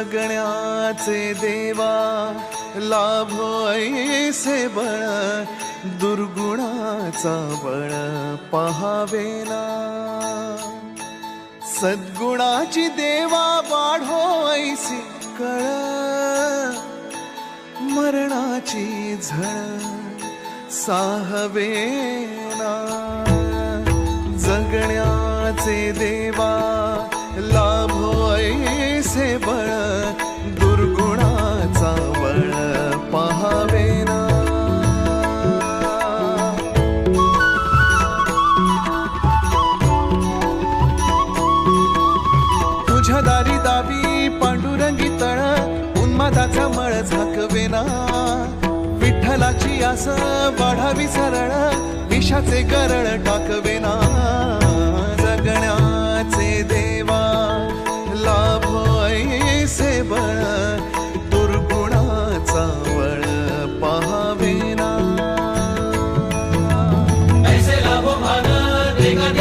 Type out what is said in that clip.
जगण्याचे देवा लाभो ऐसे बळ, दुर्गुणाचा बळ पहावेना. सद्गुणाची देवा वाढो ऐसी कळ, मरणाची झळ साहवेना. जगण्याचे देवा लाभो ऐसे बळ, दुर्गुणाचा बळ पहावेना. तुझ्या दारी दावी पांडुरंगी तळ, उन्मादाचा मळ झाकवेना. विठ्ठलाची आस वाढावी सरळ, विषाचे गरळ टाकवेना. जगण्याचे देवा लाभो ऐसे बळ, दुर्गुणाचा बळ पहावेना. ऐसे लाभो भान देगा